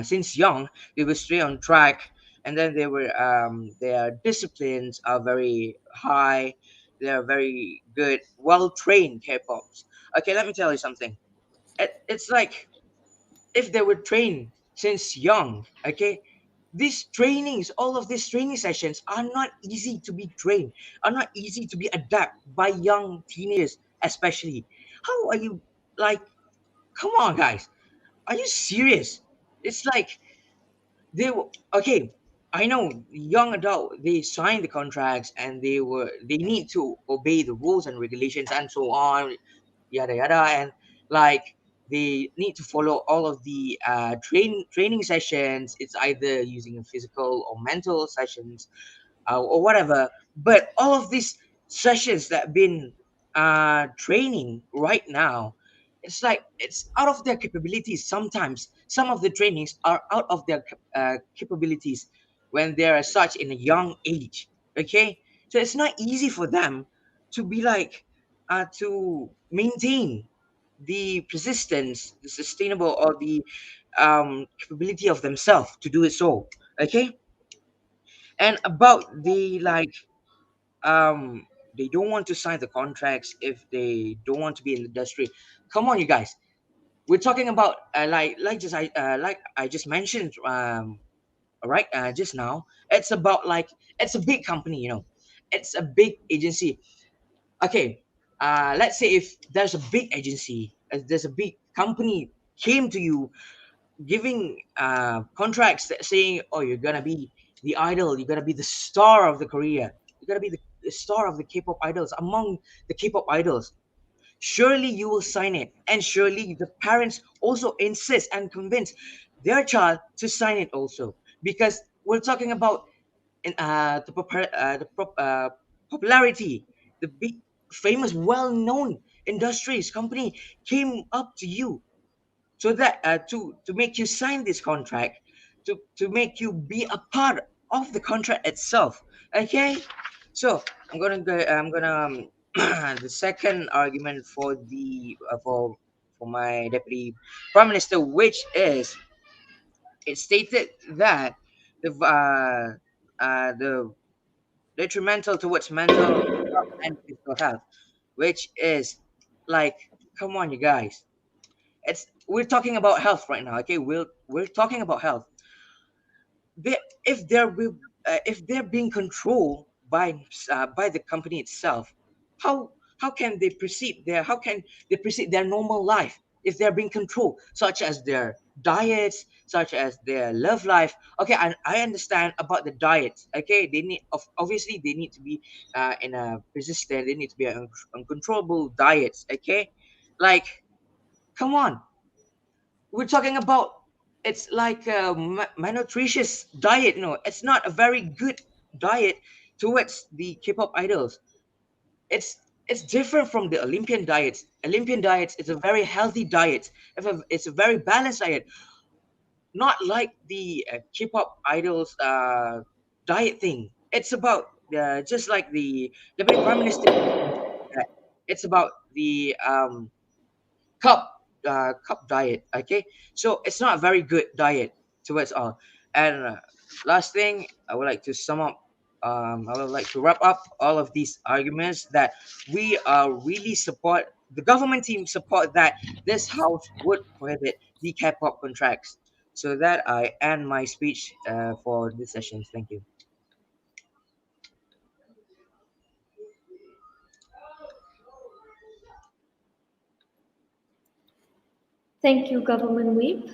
since young, they will stay on track, and then their disciplines are very high. They are very good, well trained K-pops. Okay, let me tell you something. It's like if they were trained since young. Okay, these trainings, all of these training sessions are not easy to be trained, are not easy to be adapted by young teenagers, especially. How are you like? Come on, guys, are you serious? It's like okay. I know young adult they sign the contracts and they need to obey the rules and regulations and so on, yada yada, and like they need to follow all of the training sessions. It's either using a physical or mental sessions or whatever. But all of these sessions that have been training right now, it's like it's out of their capabilities. Sometimes some of the trainings are out of their capabilities when they're such in a young age. Okay, so it's not easy for them to be like to maintain the persistence, the sustainable, or the capability of themselves to do it so. Okay, and about the like they don't want to sign the contracts if they don't want to be in the industry. Come on, you guys. We're talking about like I just mentioned right just now. It's about like it's a big company, it's a big agency. Okay, let's say if there's a big agency, there's a big company came to you giving contracts that saying, "Oh, you're gonna be the idol. You're gonna be the star of the Korea. You're gonna be the star of the K-pop idols among the K-pop idols." Surely you will sign it, and surely the parents also insist and convince their child to sign it also, because we're talking about popularity. The big, famous, well-known industries company came up to you so that to make you sign this contract, to make you be a part of the contract itself. Okay, so I'm gonna the second argument for the for my deputy prime minister, which is it stated that the detrimental towards mental health and physical health, which is like, come on, you guys, it's we're talking about health right now. Okay, we're talking about health. They, if they're if they're being controlled by the company itself, how how can they proceed their how can they proceed their normal life if they're being controlled, such as their diets, such as their love life? Okay, I understand about the diets. Okay, they need obviously they need to be in a persistent, they need to be uncontrollable diets. Okay, like, come on, we're talking about it's like a malnutritious diet. No, it's not a very good diet towards the K-pop idols. It's different from the Olympian diets. Olympian diets is a very healthy diet. It's a very balanced diet, not like the K-pop idols diet thing. It's about just like the deputy prime minister mentioned that it's about the cup diet. Okay, so it's not a very good diet towards all. And last thing I would like to sum up, I would like to wrap up all of these arguments that we really support the government team support that this house would prohibit the K-pop contracts. So that I end my speech for this session. Thank you. Thank you, Government Whip.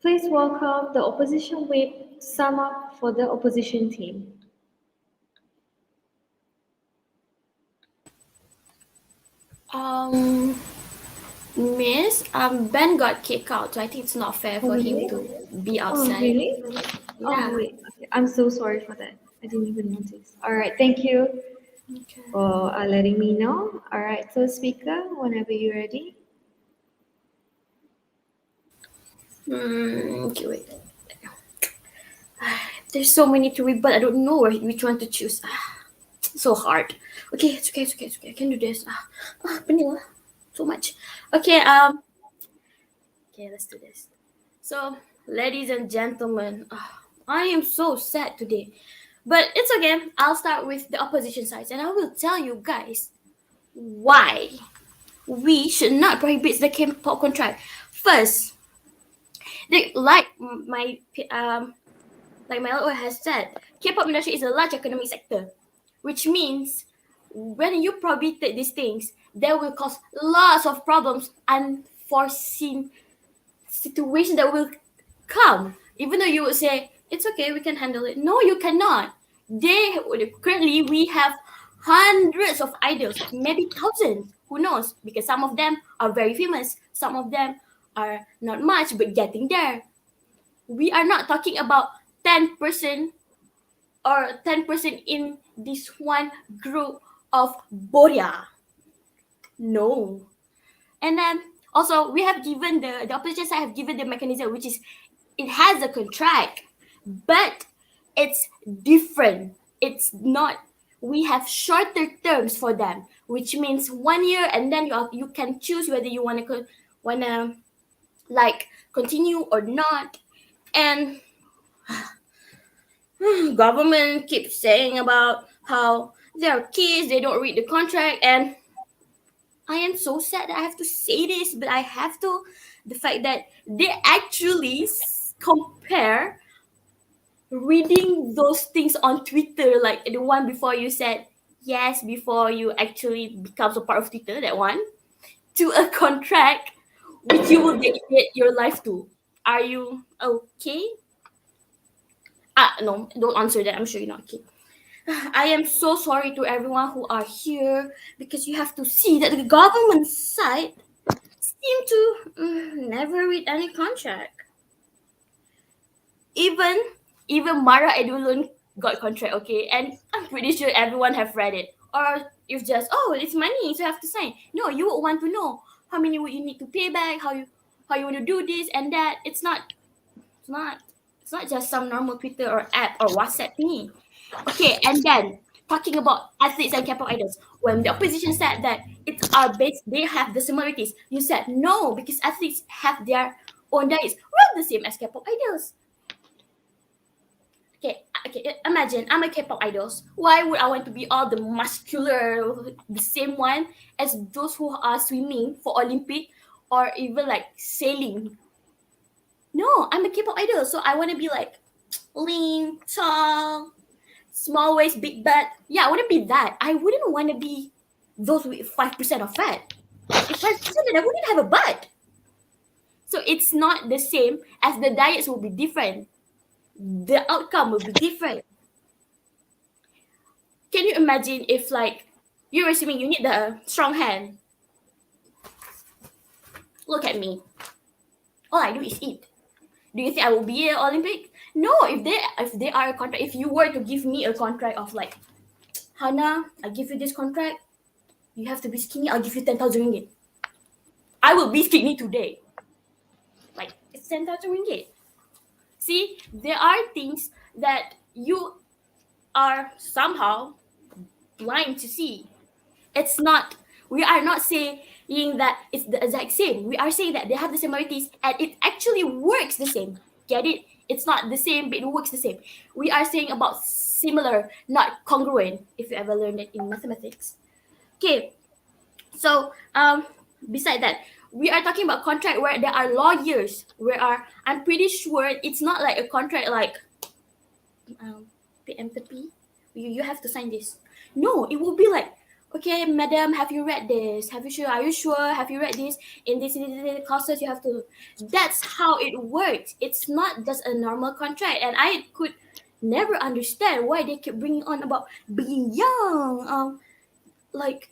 Please welcome the Opposition Whip to sum up for the opposition team. Um, Miss, Ben got kicked out, so I think it's not fair Oh, for him really? to be Oh, outside. really? Yeah. Oh, wait. Okay. I'm so sorry for that. I didn't even notice. All right. Thank you Okay. for letting me know. All right. So, speaker, whenever you're ready. Okay, wait. There's so many to read, but I don't know which one to choose. So hard. Okay, it's okay, it's okay, it's okay. I can do this. Pening lah. So much. Okay, okay, let's do this. So, ladies and gentlemen, I am so sad today. But it's okay. I'll start with the opposition sides and I will tell you guys why we should not prohibit the K-pop contract. First, like my lord has said, K-pop industry is a large economic sector, which means when you prohibit these things, there will cause lots of problems, unforeseen situation that will come. Even though you would say it's okay, we can handle it. No, you cannot. Currently we have hundreds of idols, maybe thousands. Who knows? Because some of them are very famous, some of them are not much, but getting there. We are not talking about 10% or 10% in this one group of Boria. No. And then also we have given the opposition side have given the mechanism, which is it has a contract, but it's different. It's not. We have shorter terms for them, which means 1 year, and then you can choose whether you wanna like continue or not. And government keeps saying about how there are kids, they don't read the contract, and I am so sad that I have to say this, but I have to. The fact that they actually compare reading those things on Twitter, like the one before you said yes, before you actually becomes a part of Twitter, that one, to a contract which you will dedicate your life to. Are you okay? No, don't answer that. I'm sure you're not okay. I am so sorry to everyone who are here because you have to see that the government side seem to never read any contract. Even Mara Edulun got contract, okay, and I'm pretty sure everyone have read it. Or if just it's money, so you have to sign. No, you would want to know how many would you need to pay back, how you want to do this and that. It's not it's not just some normal Twitter or app or WhatsApp thingy. Okay, and then talking about athletes and K-pop idols, when the opposition said that it's our base, they have the similarities. You said no because athletes have their own diets. We're the same as K-pop idols. Okay, imagine I'm a K-pop idols. Why would I want to be all the muscular, the same one as those who are swimming for Olympic or even like sailing? No, I'm a K-pop idol, so I want to be like lean, tall, small waist, big butt. Yeah, I want to be that. I wouldn't want to be those with 5% of fat. If 5%, then I wouldn't have a butt. So it's not the same as the diets will be different. The outcome will be different. Can you imagine if like you're assuming you need the strong hand? Look at me. All I do is eat. Do you think I will be an Olympic? No. If they are a contract, if you were to give me a contract of like, Hannah, I give you this contract, you have to be skinny. I'll give you 10,000 ringgit. I will be skinny today. Like it's 10,000 ringgit. See, there are things that you are somehow blind to see. It's not. We are not saying that it's the exact same. We are saying that they have the similarities and it actually works the same. Get it? It's not the same, but it works the same. We are saying about similar, not congruent. If you ever learned it in mathematics. Okay. So beside that, we are talking about contract where there are lawyers. I'm pretty sure it's not like a contract like PMTP. You have to sign this. No, it will be like okay, madam, have you read this? Have you sure? Are you sure? Have you read this? In this courses, you have to. That's how it works. It's not just a normal contract, and I could never understand why they keep bringing on about being young. Like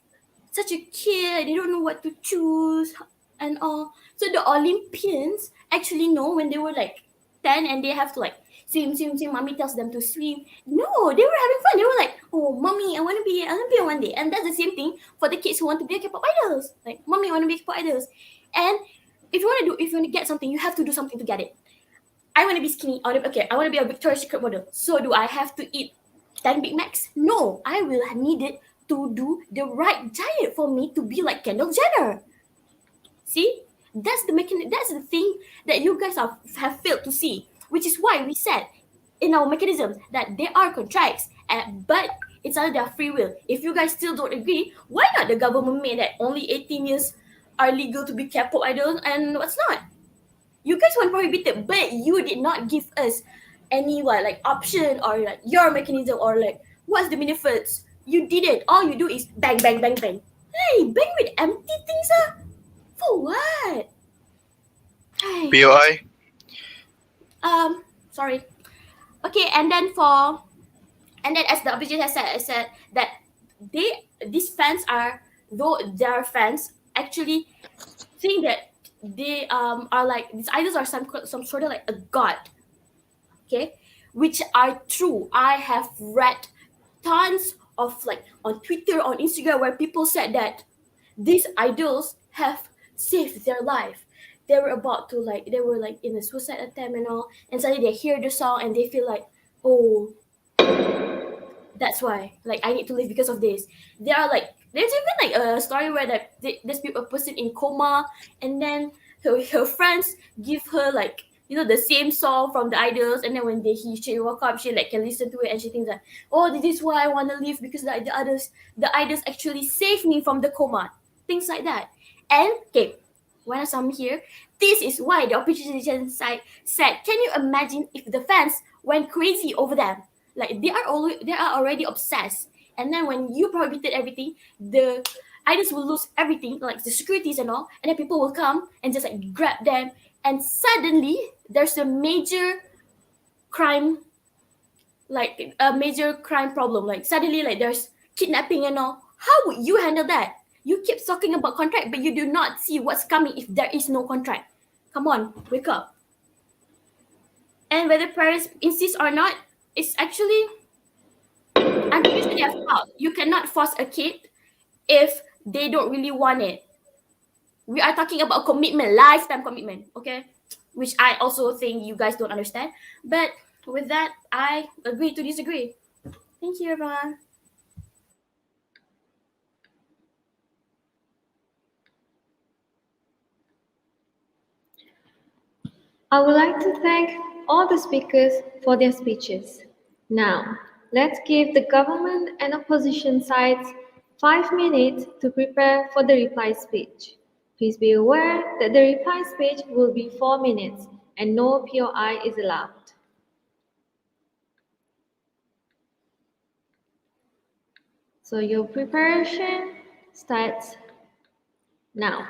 such a kid, they don't know what to choose and all. So the Olympians actually know when they were like 10 and they have to like swim, swim, swim. Mommy tells them to swim. No, they were having fun. They were like, oh, mommy, I want to be an Olympian one day. And that's the same thing for the kids who want to be a K-pop idols. Like, mommy, I want to be K-pop idols. And if you want to get something, you have to do something to get it. I want to be skinny. Okay, I want to be a Victoria's Secret model. So do I have to eat 10 Big Macs? No, I will need it to do the right diet for me to be like Kendall Jenner. See, that's the thing that you guys have failed to see, which is why we said in our mechanisms that there are contracts, but it's under their free will. If you guys still don't agree, why not the government made that only 18 years are legal to be K-pop idols and what's not? You guys want prohibited, but you did not give us any what like option or like your mechanism or like what's the benefits. You didn't. All you do is bang, bang, bang, bang. Hey, bang with empty things, for what? Hey, POI. sorry. Okay, and then for and then as the opposition has said, I said that these fans are though their fans actually think that they are like these idols are some sort of like a god, okay, which are true. I have read tons of like on Twitter, on Instagram, where people said that these idols have saved their life. They were about to like they were like in a suicide attempt and all, and suddenly they hear the song and they feel like, oh, that's why like I need to live because of this. There are like there's even like a story where there's a person in coma, and then her friends give her like the same song from the idols, and then when she woke up, she like can listen to it and she thinks that, oh, this is why I want to live because the idols actually saved me from the coma, things like that. And okay, when I'm here, this is why the opposition side said, can you imagine if the fans went crazy over them? Like they are already obsessed, and then when you prohibited everything, the idols will lose everything, like the securities and all, and then people will come and just like grab them, and suddenly there's a crime major crime problem. Like suddenly like there's kidnapping and all. How would you handle that? You keep talking about contract, but you do not see what's coming if there is no contract. Come on, wake up. And whether parents insist or not, it's actually I'm pretty sure they have thought. You cannot force a kid if they don't really want it. We are talking about commitment, lifetime commitment, okay? Which I also think you guys don't understand. But with that, I agree to disagree. Thank you, everyone. I would like to thank all the speakers for their speeches. Now, let's give the government and opposition sides 5 minutes to prepare for the reply speech. Please be aware that the reply speech will be 4 minutes and no POI is allowed. So your preparation starts now.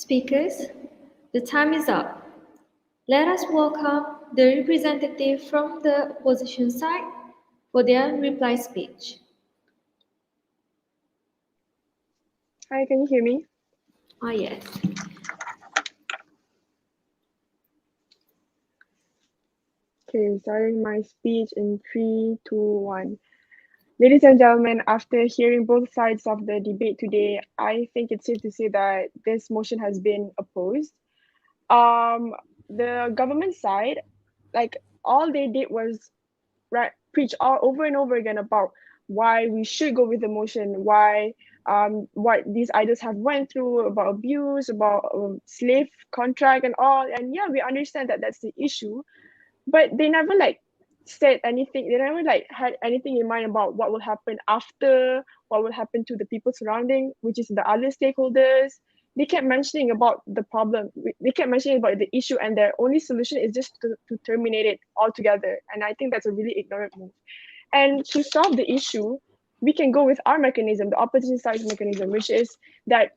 Speakers, the time is up. Let us welcome the representative from the opposition side for their reply speech. Hi, can you hear me? Ah, yes. Okay, starting my speech in 3, 2, 1. Ladies and gentlemen, after hearing both sides of the debate today, I think it's safe to say that this motion has been opposed. The government side, like all they did was preach all over and over again about why we should go with the motion, why what these idols have went through, about abuse, about slave contract and all. And yeah, we understand that that's the issue, but they never like said anything. They never like had anything in mind about what will happen after, what will happen to the people surrounding, which is the other stakeholders. They kept mentioning about the problem. They kept mentioning about the issue, and their only solution is just to terminate it altogether. And I think that's a really ignorant move. And to solve the issue, we can go with our mechanism, the opposition side's mechanism, which is that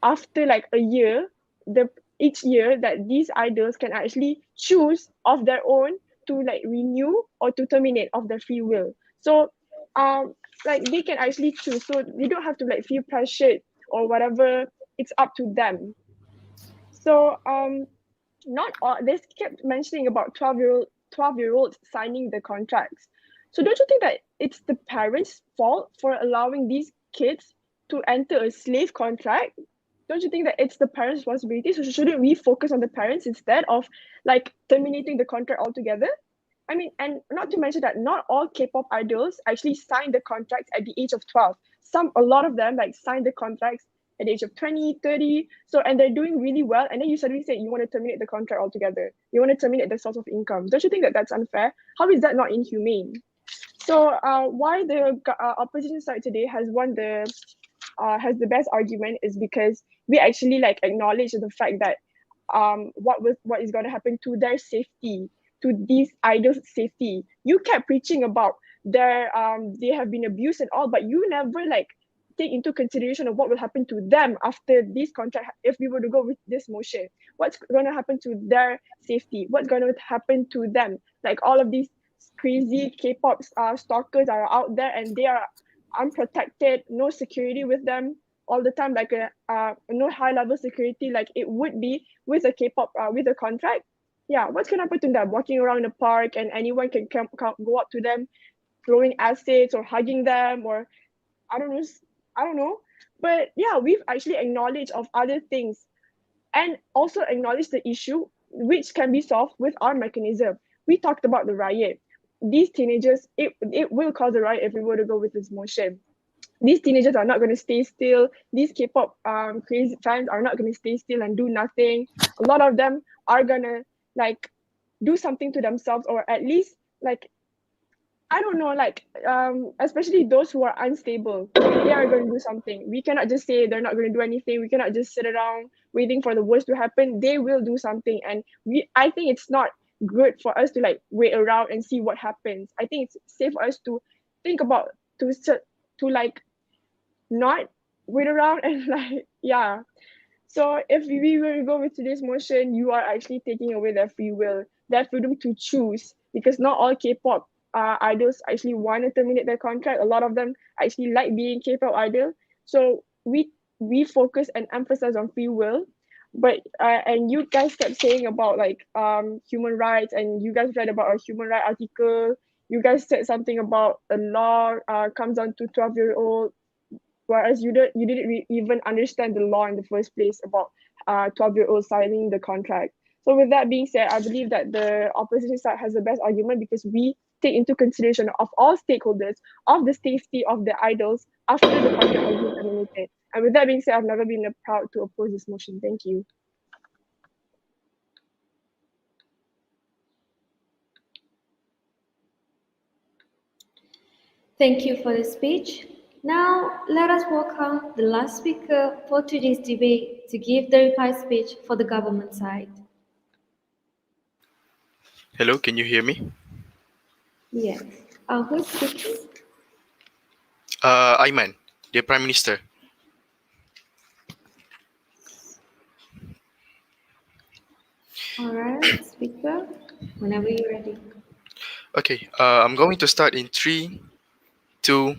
after like a year, the each year that these idols can actually choose of their own to like renew or to terminate of their free will. So um like they can actually choose. So they don't have to like feel pressured or whatever. It's up to them. So not all they kept mentioning about 12-year olds signing the contracts. So don't you think that it's the parents' fault for allowing these kids to enter a slave contract? Don't you think that it's the parents' responsibility? So shouldn't we focus on the parents instead of like terminating the contract altogether? I mean, and not to mention that not all K-pop idols actually sign the contracts at the age of 12. A lot of them like sign the contracts at the age of 20, 30. So, and they're doing really well. And then you suddenly say you want to terminate the contract altogether. You want to terminate the source of income. Don't you think that that's unfair? How is that not inhumane? So, why the opposition side today has the best argument is because we actually like acknowledge the fact that what is going to happen to their safety, to these idols' safety. You kept preaching about their they have been abused and all, but you never like take into consideration of what will happen to them after this contract. If we were to go with this motion, what's going to happen to their safety? What's going to happen to them? Like all of these crazy K-pop stalkers are out there and they are unprotected, no security with them all the time, like a no high level security like it would be with a K-pop with a contract. Yeah, what's gonna happen to them? Walking around in the park and anyone can go up to them, throwing acids or hugging them, or I don't know, I don't know. But yeah, we've actually acknowledged of other things and also acknowledge the issue which can be solved with our mechanism. We talked about the riot. These teenagers, it will cause a riot if we were to go with this motion. These teenagers are not going to stay still. These K-pop crazy fans are not going to stay still and do nothing. A lot of them are going to like do something to themselves, or at least like I don't know, like especially those who are unstable, they are going to do something. We cannot just say they're not going to do anything. We cannot just sit around waiting for the worst to happen. They will do something, and I think it's not good for us to like wait around and see what happens. I think it's safe for us to think about to like not wait around and like yeah. So if we were to go with today's motion, you are actually taking away their free will, their freedom to choose, because not all K-pop idols actually want to terminate their contract. A lot of them actually like being K-pop idol. So we focus and emphasize on free will, but and you guys kept saying about like human rights, and you guys read about a human right article. You guys said something about a law comes down to 12-year-old, whereas you didn't even understand the law in the first place about 12-year-olds signing the contract. So with that being said, I believe that the opposition side has the best argument because we take into consideration of all stakeholders of the safety of the idols after the contract has been terminated. And with that being said, I've never been proud to oppose this motion. Thank you. Thank you for the speech. Now, let us welcome the last speaker for today's debate to give the reply speech for the government side. Hello, can you hear me? Yes. Who's speaking? Aiman, the Prime Minister. All right, speaker, whenever you're ready. Okay, I'm going to start in three, two,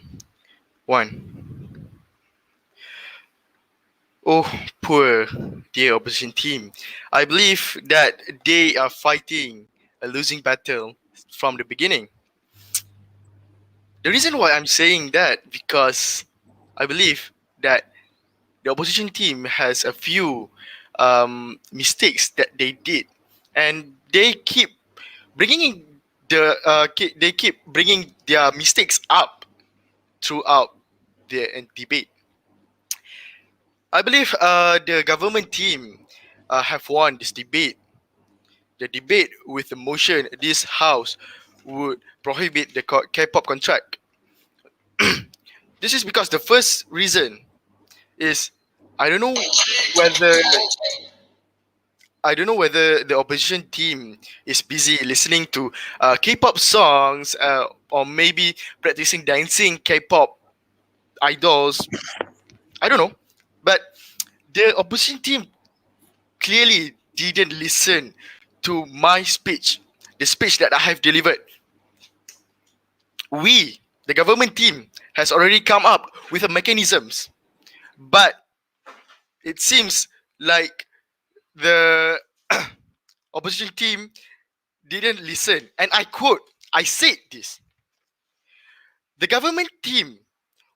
one. Oh, poor dear opposition team. I believe that they are fighting a losing battle from the beginning. The reason why I'm saying that because I believe that the opposition team has a few mistakes that they did, and they keep they keep bringing their mistakes up throughout the debate. I believe the government team have won this debate. The debate with the motion this house would prohibit the K-pop contract. This is because the first reason is I don't know whether I don't know whether the opposition team is busy listening to K-pop songs or maybe practicing dancing K-pop idols. I don't know, but the opposition team clearly didn't listen to my speech, the speech that I have delivered. We, the government team, has already come up with the mechanisms, but it seems like the opposition team didn't listen. And I quote, I said this: the government team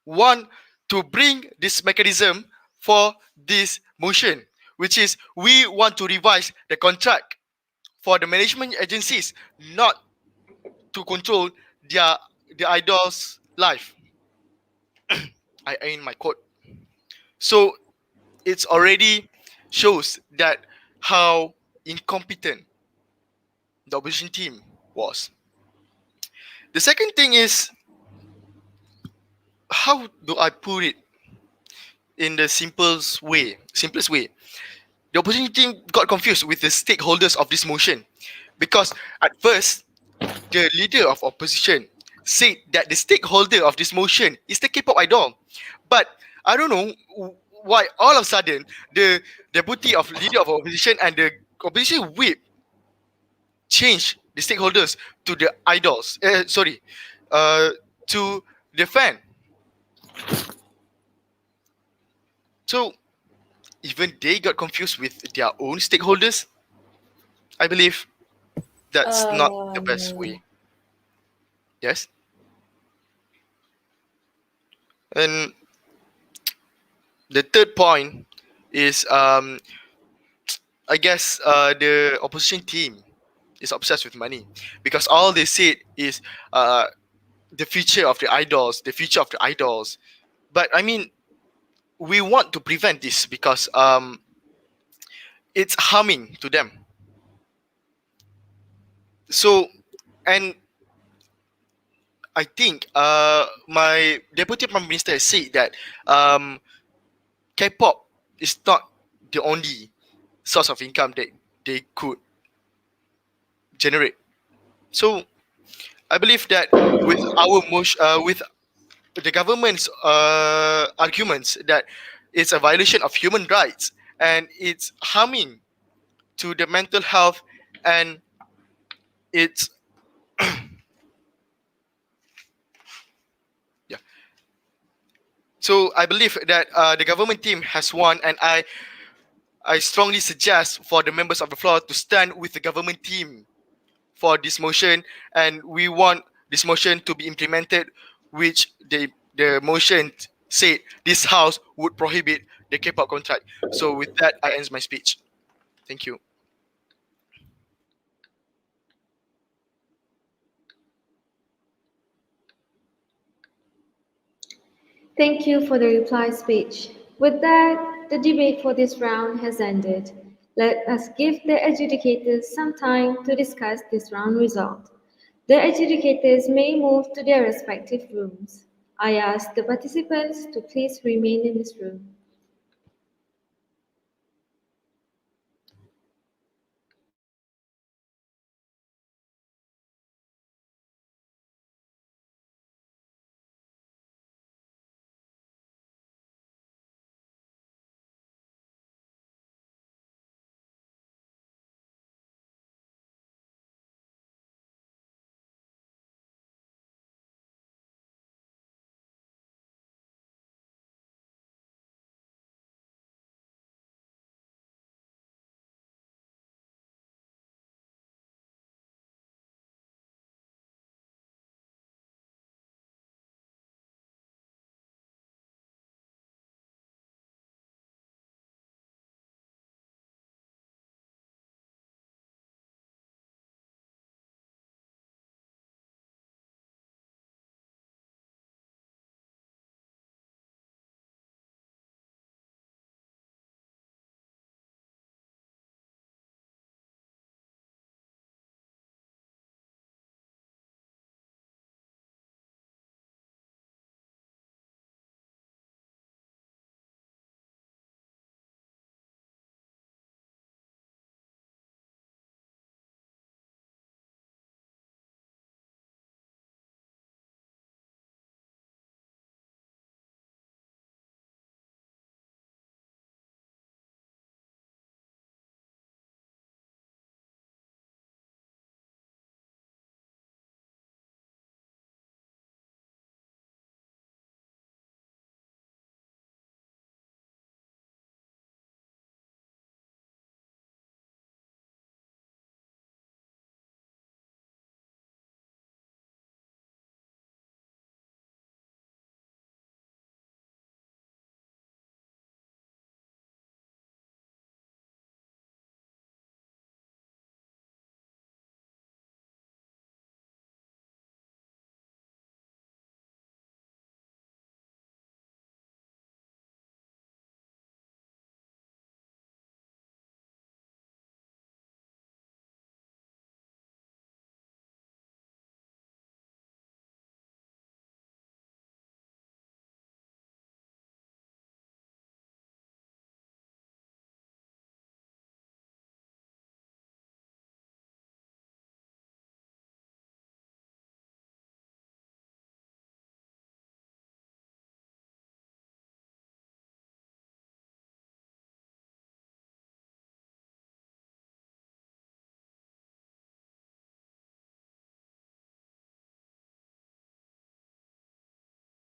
want to bring this mechanism for this motion, which is we want to revise the contract for the management agencies not to control their the idol's life. I end my quote. So it's already shows that how incompetent the opposition team was. The second thing is, how do I put it in the simplest way? The opposition team got confused with the stakeholders of this motion because at first the leader of opposition said that the stakeholder of this motion is the K-pop idol, but I don't know why all of a sudden the deputy of leader of opposition and the opposition whip changed the stakeholders to the idols. Uh, to the fan. So even they got confused with their own stakeholders. I believe that's not the best Um, way. Yes, and the third point is I guess the opposition team is obsessed with money because all they said is uh, the future of the idols, the future of the idols. But I mean, we want to prevent this because it's harming to them. So, and I think my deputy prime minister said that K-pop is not the only source of income that they could generate. So I believe that with with the government's arguments that it's a violation of human rights and it's harming to the mental health and it's yeah. So I believe that the government team has won, and I strongly suggest for the members of the floor to stand with the government team for this motion, and we want this motion to be implemented, which the motion said this house would prohibit the K-pop contract. So with that, I end my speech. Thank you. Thank you for the reply speech. With that, the debate for this round has ended. Let us give the adjudicators some time to discuss this round result. The adjudicators may move to their respective rooms. I ask the participants to please remain in this room.